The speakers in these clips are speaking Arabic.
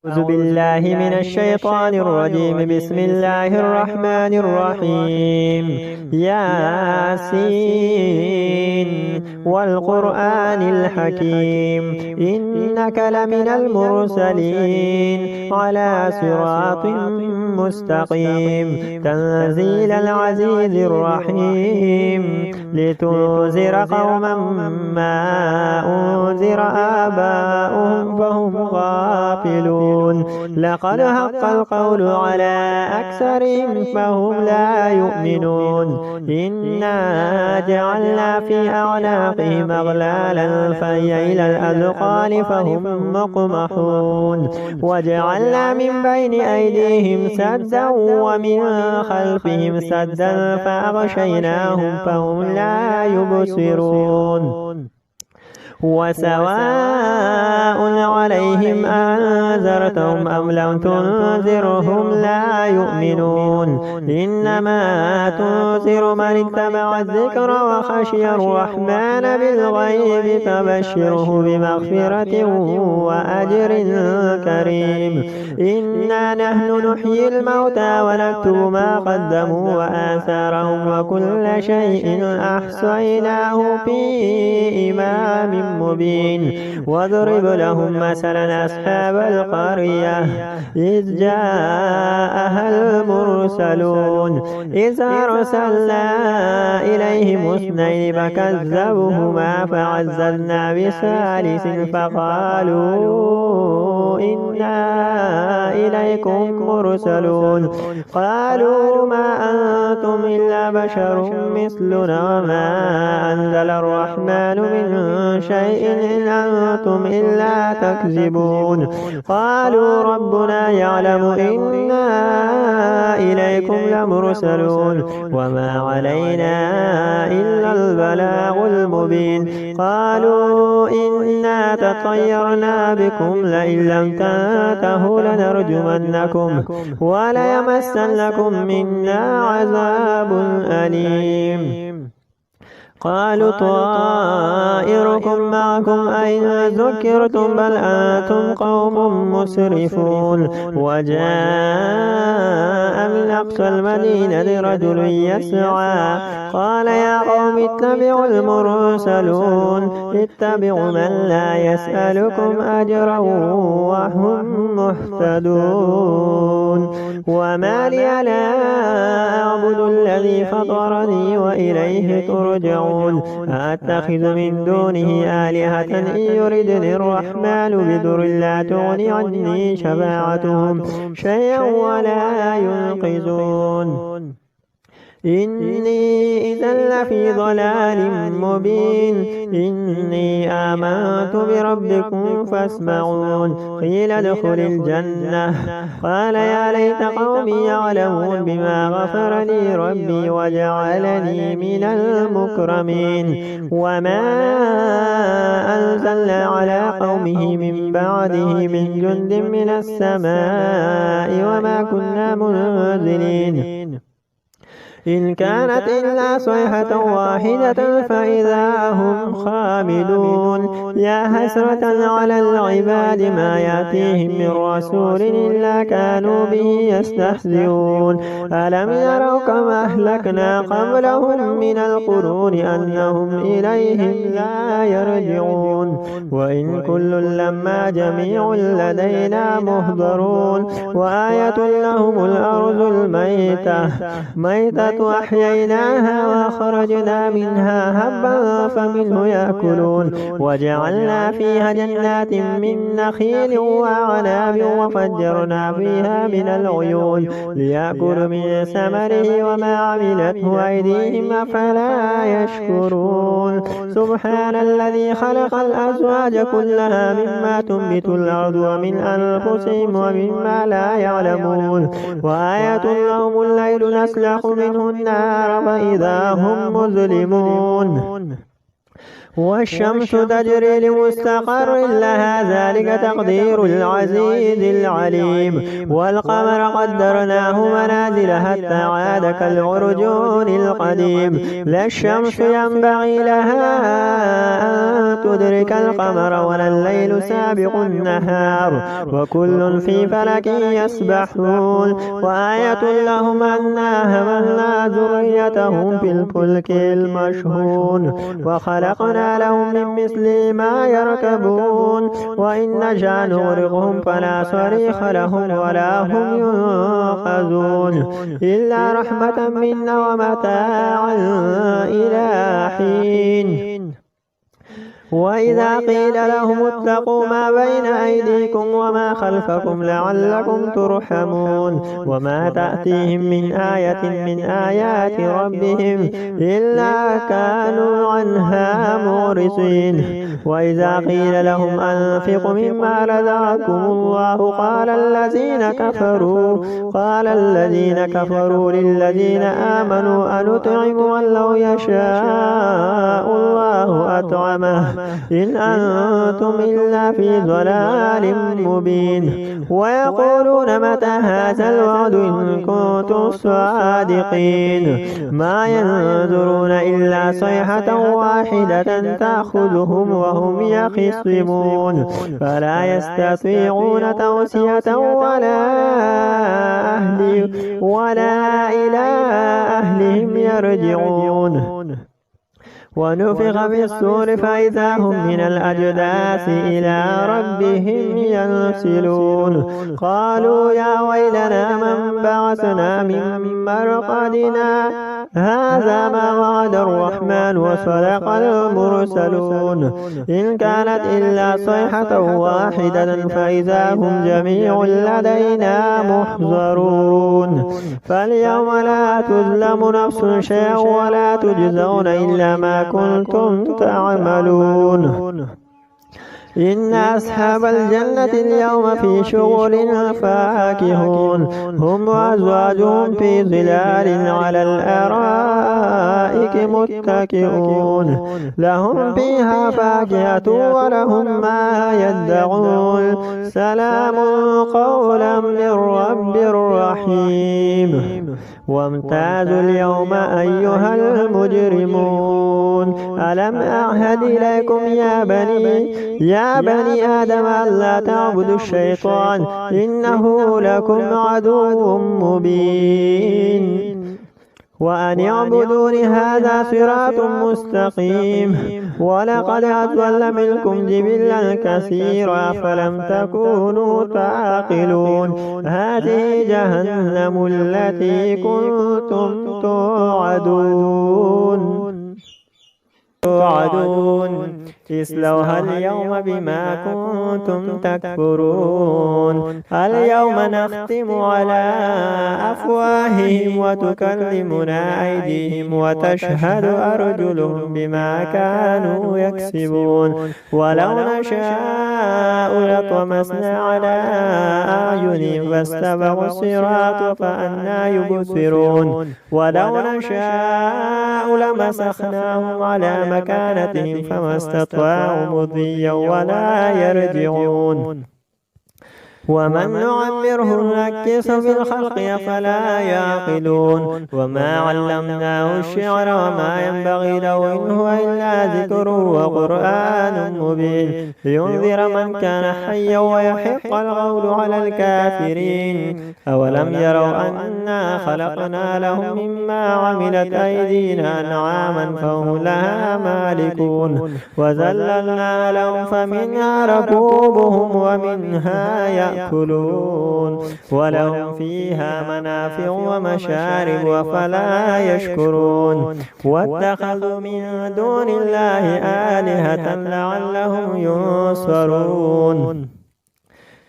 أعوذ بالله من الشيطان الرجيم. بسم الله الرحمن الرحيم. ياسين والقرآن الحكيم إنك لمن المرسلين على صراط مستقيم تنزيل العزيز الرحيم لتنذر قوما ما أنذر آباؤهم فهم غافلون. لقد حق القول على أكثرهم فهم لا يؤمنون. إنا جعلنا في أعناقهم أغلالا فهي إلى الأذقان فهم مقمحون. وجعلنا من بين أيديهم سدا ومن خلفهم سدا فأغشيناهم فهم لا يبصرون. وسواء عليهم أنذرتهم أم لم تنذرهم لا يؤمنون. إنما تنذر من اتبع الذكر وخشي الرحمن بالغيب فبشره بمغفرة وأجر كريم. إنا نحن نحيي الموتى ونكتب ما قدموا وآثارهم وكل شيء أحصيناه في إمام مبين. واضرب لهم مثلا أصحاب القرية إذ جاءها المرسلون إذ أرسلنا إليهم اثنين فكذبوهما فعززنا بثالث فقالوا إنا إليكم مرسلون. قالوا ما أنتم إلا بشر مثلنا وما أنزل الرحمن من شيء إن أنتم إلا تكذبون. قالوا ربنا يعلم إنا إليكم لمرسلون وما علينا إلا البلاغ المبين. قالوا إنا تطيرنا بكم لئن لم تنتهوا لنرجمنكم وليمسنكم منا عذاب أليم. قالوا طائركم معكم أين ذكرتم بل أنتم قوم مسرفون. وجاء من أقصى المدينة رجل يسعى قال يا قوم اتبعوا المرسلون اتبعوا من لا يسألكم أجرا وهم مهتدون. وما لي لا أعبد الذي فطرني وإليه ترجعون. أتخذ من دونه آلهة إن يردني الرحمن بضر لا تغني عني شفاعتهم شيئا ولا ينقذون. إني إذا لفي ضلال مبين. إني آمنت بربكم فاسمعون. قيل ادخل الجنة قال يا ليت قومي يعلمون بما غفر لي ربي وجعلني من المكرمين. وما أنزلنا على قومه من بعده من جند من السماء وما كنا منزلين إن كانت إلا صيحة واحدة فإذا هم خامدون. يا حسرة على العباد ما يأتيهم من رسول إلا كانوا به يستهزئون. ألم يروا كما أهلكنا قبلهم من القرون أنهم إليهم لا يرجعون. وإن كل لما جميع لدينا مهضرون. وآية لهم الأرض الميتة أحييناها وأخرجنا منها هبا فمنه يأكلون. وجعلنا فيها جنات من نخيل وأعناب وفجرنا فيها من العيون ليأكلوا من ثمره وما عملته أيديهم أفلا يشكرون. سبحان الذي خلق الأزواج كلها مما تنبت الأرض ومن أنفسهم ومما لا يعلمون. وآية لهم الليل نسلخ منه النار فإذا هم مظلمون. والشمس تجري لمستقر لها ذلك تقدير العزيز العليم والقمر قدرناه منازل حتى عاد كالعرجون القديم لا الشمس ينبغي لها أن تدرك القمر ولا الليل سابق النهار وكل في فلك يسبحون وآية لهم أنا حملنا ذريتهم في الفلك المشحون وخلقنا لهم من مثل ما يركبون وإن نشأ نغرقهم فلا صريخ لهم ولا هم ينقذون إلا رحمة منا ومتاعا إلى حين وإذا قيل لهم اتقوا ما بين أيديكم وما خلفكم لعلكم ترحمون وما تأتيهم من آية من آيات ربهم إلا كانوا عنها معرضين وإذا قيل لهم أنفقوا مما رزقكم الله قال الذين كفروا للذين آمنوا أنطعم من لو يشاء الله أطعمه إن أنتم إلا في ضلال مبين ويقولون متى هذا الوعد إن كنتم صادقين ما ينظرون إلا صيحة واحدة تأخذهم وهم يخصمون فلا يستطيعون توصية ولا إلى أهلهم يرجعون ونفخ في الصور فإذا هم من الأجداث إلى ربهم ينسلون قالوا يا ويلنا من بعثنا من مرقدنا هذا ما وعد الرحمن وصدق المرسلون إن كانت إلا صيحة واحدة فإذا هم جميع لدينا محضرون فاليوم لا تظلم نفس شيئا ولا تجزون إلا ما كنتم تعملون إن أصحاب الجنة اليوم في شغل فاكهون هم وأزواجهم في ظلال على الأرائك متكئون لهم فيها فاكهة ولهم ما يدعون سلام قولا من رب رحيم وامتازوا اليوم أيها المجرمون ألم أعهد إليكم يا بني آدم ألا تعبدوا الشيطان إنه لكم عدو مبين وأن اعبدون هذا صراط مستقيم ولقد أضل منكم جبلا كثيرا فلم تكونوا تعقلون هذه جهنم التي كنتم توعدون اصلوها اليوم بما كنتم تكفرون اليوم نختم على أفواههم وتكلمنا أيديهم وتشهد أرجلهم بما كانوا يكسبون ولو نشاء لطمسنا على أعينهم فاستبقوا الصراط فأنى يبصرون ولو نشاء لمسخناهم على مكانتهم فما استطاعوا مضيا ولا يرجعون ومن نعمره نكسه في الخلق أفلا يعقلون وما علمناه الشعر وما ينبغي له إن هو إلا ذكر وقرآن مبين لينذر من كان حيا ويحق القول على الكافرين أولم يروا أنا خلقنا لهم مما عملت أيدينا أنعاما فهم لها مالكون وذللنا لهم فمنها ركوبهم ومنها يأكلون ولهم فيها منافع ومشارب أفلا يشكرون واتخذوا من دون الله آلهة لعلهم ينصرون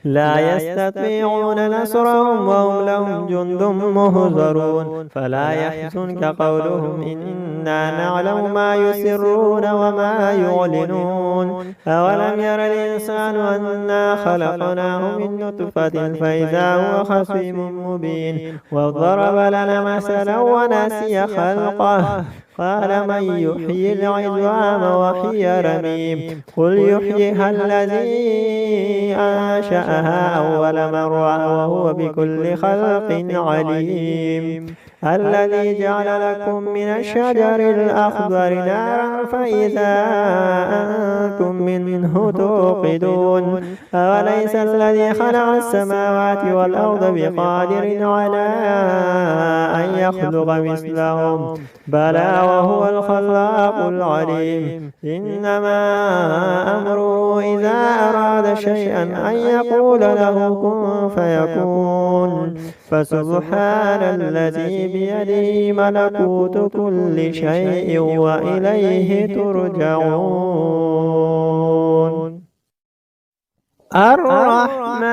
لا يستطيعون نصرهم وهم لهم جند مهزرون فلا يحزنك قولهم إنا نعلم ما يسرون وما يعلنون أولم ير الإنسان أنا خلقناه من نطفة فإذا هو خصيم مبين وضرب لنا مثلا ونسي خلقه قال من يحيي العظام وهي رميم قل يحييها الذي أنشأها أول مرة وهو بكل خلق عليم الذي جعل لكم من الشجر الأخضر نارا فإذا أنتم منه توقدون أوليس الذي خلق السماوات والأرض بقادر على أن يخلق مثلهم بلى وهو الخلاق العليم إنما أمره إذا أراد شيئا أن يقول له كن فيكون فسبحان الذي بيده ملكوت كل شيء وإليه ترجعون الرحمن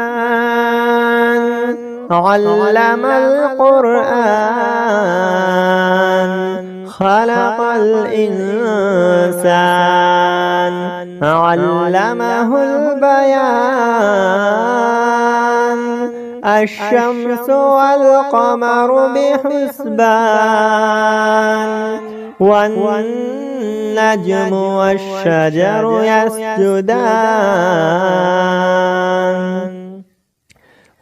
علم القرآن خلق الإنسان علمه البيان الشمس والقمر بحسبان والنجم والشجر يسجدان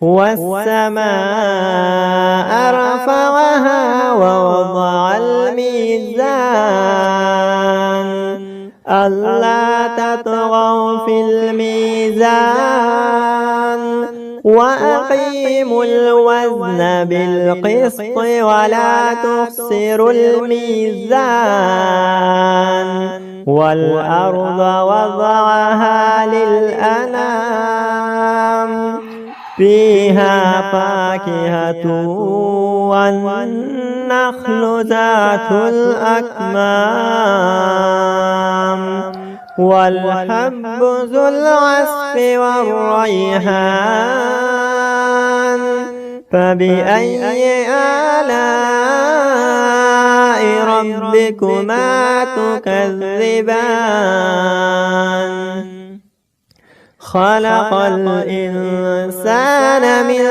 والسماء رفعها ووضع الميزان ألا تطغوا في الميزان وأقيموا الوزن بالقسط ولا تخسروا الميزان والأرض وضعها للأنام فيها فاكهة والنخل ذات الأكمام والحب ذو العصف والريحان فبأي آلاء ربكما تكذبان خلق الإنسان من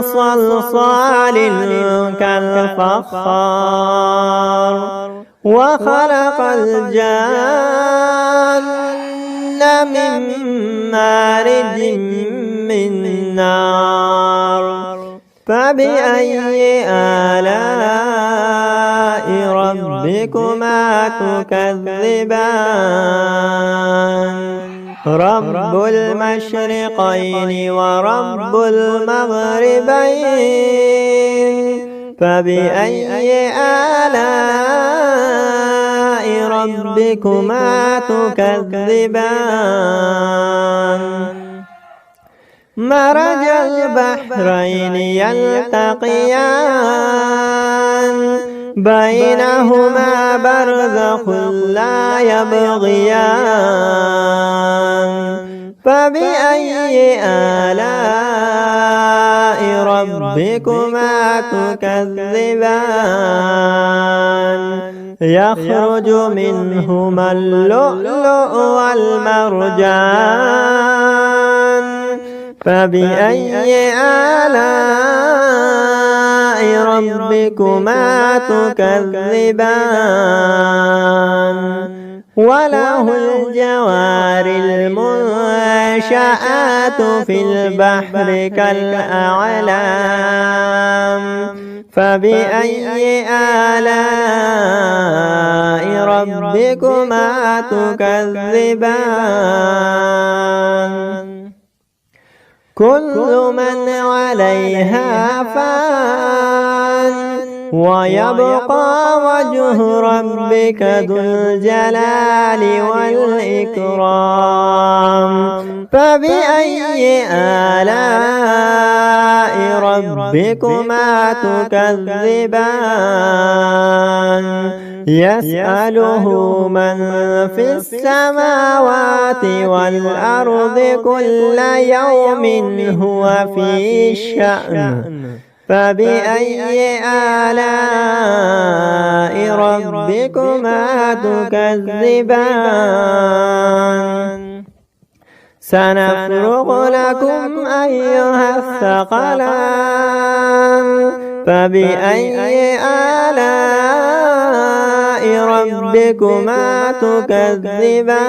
صلصال كالفخار وخلق الجان من مارج من نار فبأي آلاء ربكما تكذبان رب المشرقين ورب المغربين فبأي آلاء ربكما تكذبان مرج البحرين يلتقيان بينهما برزخ لا يبغيان فبأي آلاء ربكما تكذبان يخرج منهما اللؤلؤ والمرجان فبأي آلاء ربكما تكذبان وله الجوار المنشآت في البحر كالأعلام فبأي آلاء ربكما تكذبان كل من عليها فان ويبقى وجه ربك ذو الجلال والإكرام فبأي آلاء ربكما تكذبان يسأله من في السماوات والأرض كل يوم هو في شأن فبأي آلاء ربكما تكذبان سنفرغ لكم أيها الثقلان فبأي آلاء ربكما تكذبان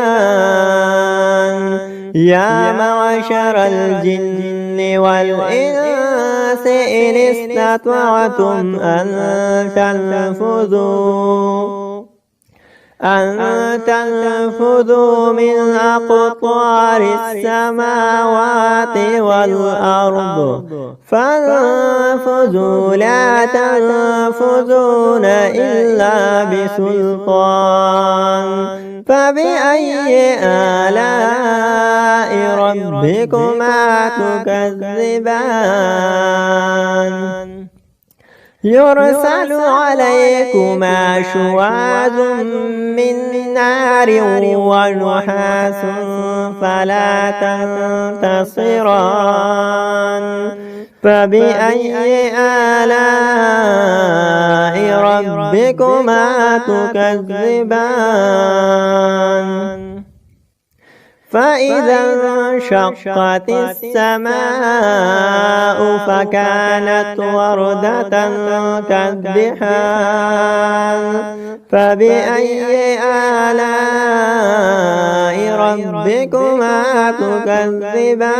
يا معشر الجن والإنس إن استطعتم أن تنفذوا من أقطار السماوات والأرض فانفذوا لا تنفذون إلا بسلطان فبأي آلاء ربكما تكذبان يرسل عليكما شواظ من نار ونحاس فلا تنتصران فبأي آلاء ربكما تكذبان فإذا انشقت السماء فكانت وردة كالدحان فبأي آلاء ربكما تكذبان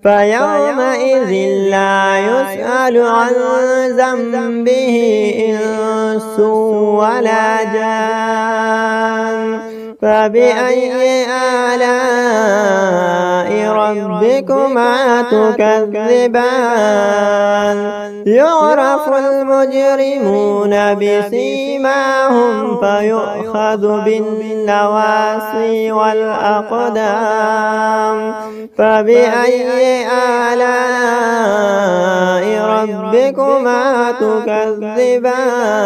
فيومئذ لا يسأل عن ذنبه إنس ولا جان فبأي آلاء ربكما تكذبان يعرف المجرمون بسيماهم فيؤخذ بالنواصي والأقدام فبأي آلاء ربكما تكذبان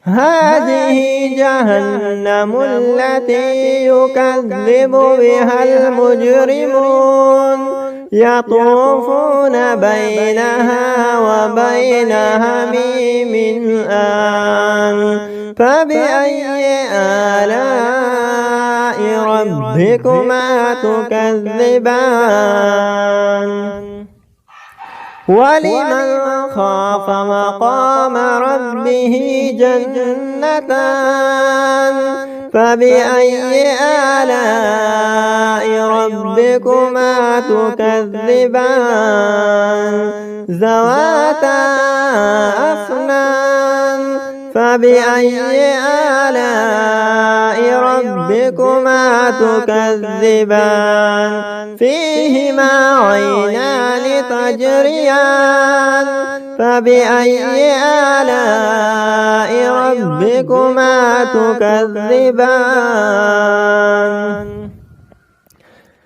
هذه جهنم التي يكذب بها المجرمون يطوفون بينها وبين حميم آن فبأي آلاء ربكما تكذبان ولمن خاف مقام ربه جنتان فبأي آلاء ربكما تكذبان ذواتا أفنان فبأي آلاء ربكما تكذبان فيهما عينان تجريان فبأي آلاء ربكما تكذبان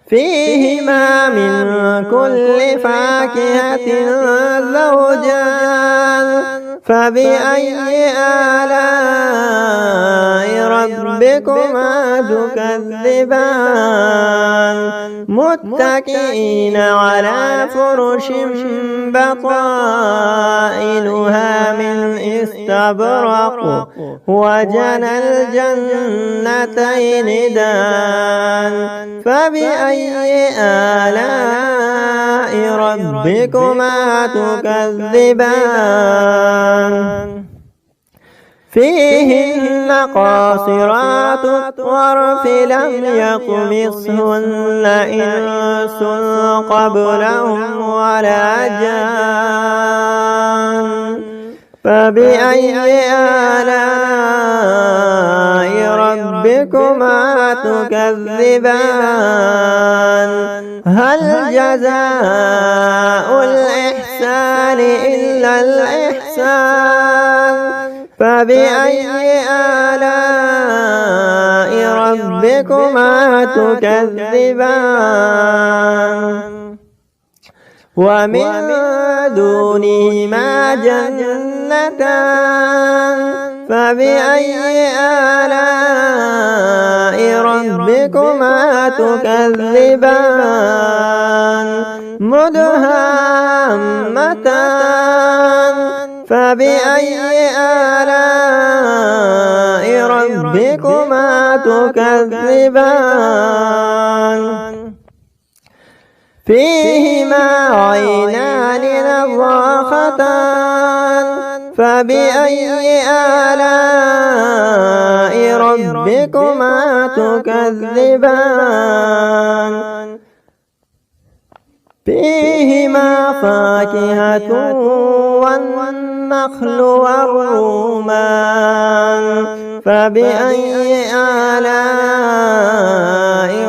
فيهما من كل فاكهة زوجان فبأي آلاء ربكما تكذبان متكئين على فرش بطائنها من استبرق وجنى الجنتين دان فبأي آلاء ربكما تكذبان فيهن قاصرات الطرف لم يطمثهن إنس قبلهم ولا جان فبأي آلاء ربكما تكذبان هل جزاء الإحسان إلا الإحسان فبأي آلاء ربكما تكذبان ومن دونهما جنتان فبأي آلاء ربكما تكذبان مدهامتان فبأي آلاء ربكما تكذبان فيهما عينان نضاختان فبأي آلاء ربكما تكذبان فيهما فاكهة والنخل والرمان فبأي آلاء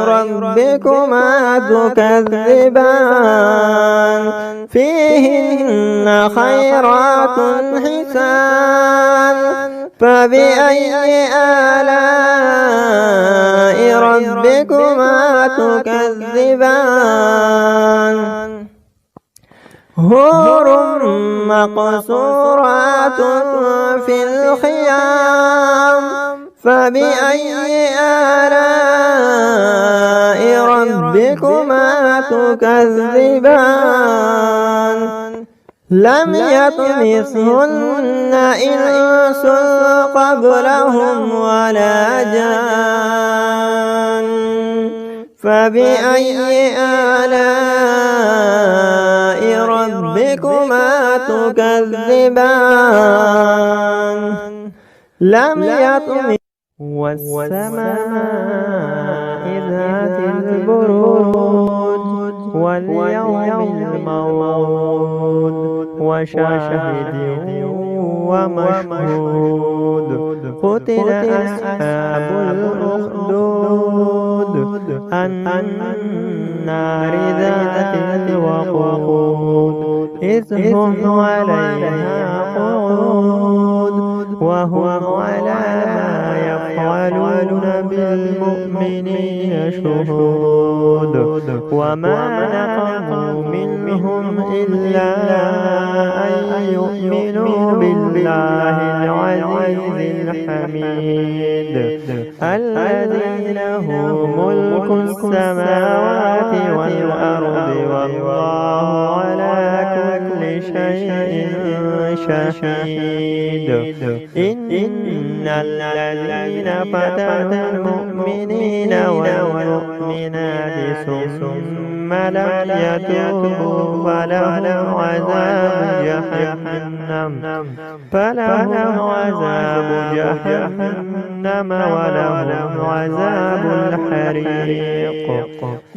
ربكما تكذبان فيهن خيرات حسان فبأي آلاء ربكما تكذبان حور مقصورات في الخيام فبأي آلاء ربكما تكذبان لم يطمثهن إنس قبلهم ولا جان فبأي آلاء ربكما تكذبان لم يطمث والسماء ذات البروج واليوم الموعود وشاهد ومشهود قتل أصحاب الأخدود النار ذات الوقود إذ هم عليها قعود وهم على ما يفعلون بالمؤمنين شهود وما نقموا منهم إلا أن يؤمنوا بالله العزيز الحميد الذي له ملك السماوات والأرض والله على كل شيء شهيد إن الذين فتنوا المؤمنين والمؤمنات ثم لم يتوبوا فلهم عذاب جهنم ولهم عذاب الحريق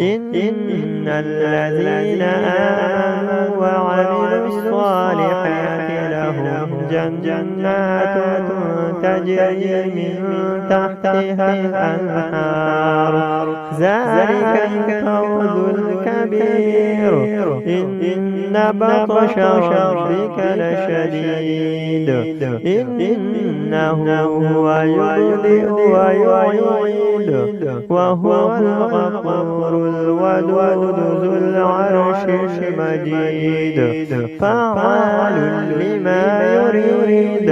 إن الذين آمنوا وعملوا الصالحات لهم جنات تجري من تحتها الأنهار ذلك الفوز الكبير إن بطش ربك لشديد إنه هو يبدئ ويعيد وهو الغفور الودود ذو العرش المجيد فعال لما يريد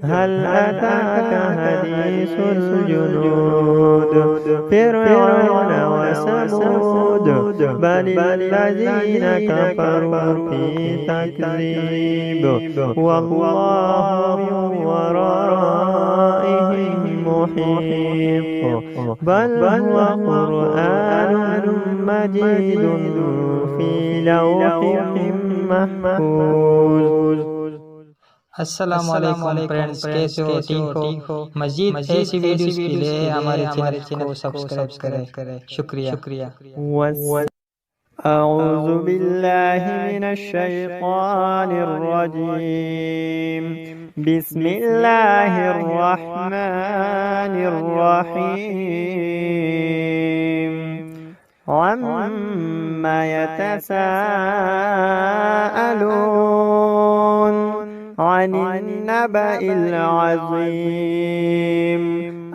هل أتاك حديث الجنود فرعون وثمود بل الذين كفروا في تكذيب والله من ورائهم محيط بل هو قرآن مجيد في لوح محفوظ। अस्सलाम वालेकुम फ्रेंड्स, कैसे हो? ठीक हो? मजीद ऐसी वीडियोस के लिए हमारे चैनल को सब्सक्राइब करें। शुक्रिया। أعوذ بالله من الشيطان الرجيم بسم الله الرحمن الرحيم عما يتساءلون عن النبأ العظيم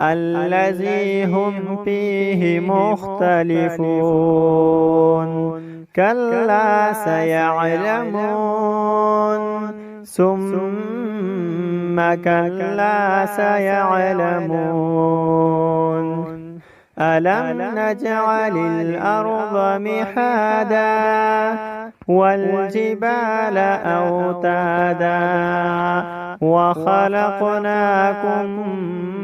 الذي هم فيه مختلفون كلا سيعلمون ثم كلا سيعلمون ألم نجعل الأرض مهادا والجبال أوتادا وخلقناكم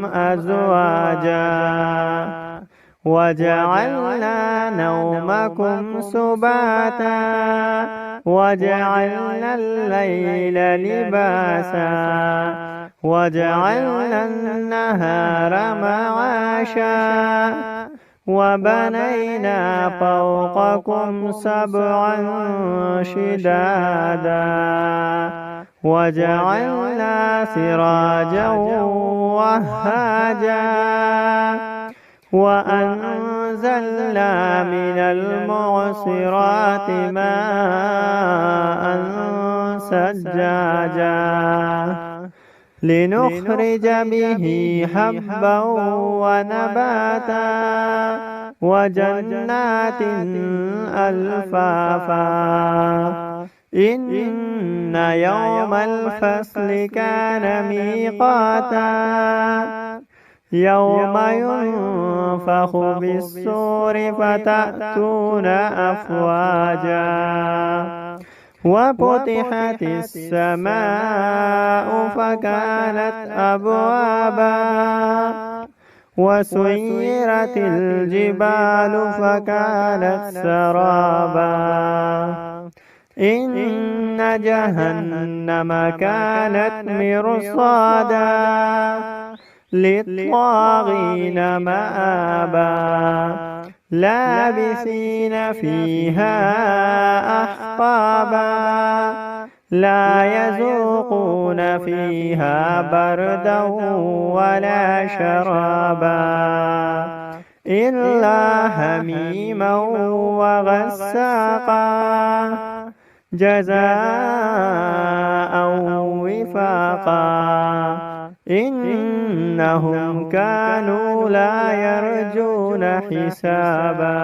أزواجا وجعلنا نومكم سباتا وجعلنا الليل لباسا وجعلنا النهار معاشا وبنينا فوقكم سبعا شدادا وجعلنا سراجا وهاجا وأنزلنا من المعصرات ماء ثجاجا لنخرج به حبا ونباتا وجنات ألفافا إن يوم الفصل كان ميقاتا يوم ينفخ بالصور فتأتون أفواجا وفتحت السماء فكانت أبوابا وسيرت الجبال فكانت سرابا إن جهنم كانت مرصادا للطاغين مآبا لابثين فيها أحقابا لا يذوقون فيها بردا ولا شرابا إلا حميما وغساقا جزاء وفاقا إنهم كانوا لا يرجون حسابا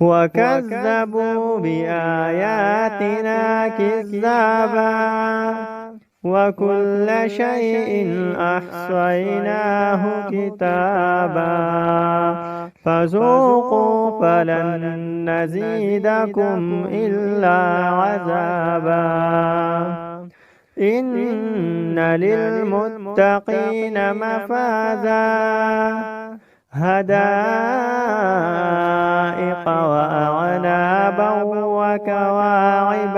وكذبوا بآياتنا كذابا وكل شيء أحصيناه كتابا فذوقوا فلن نزيدكم إلا عذابا إن للمتقين مفازا هدائق وأعنابا وكواعب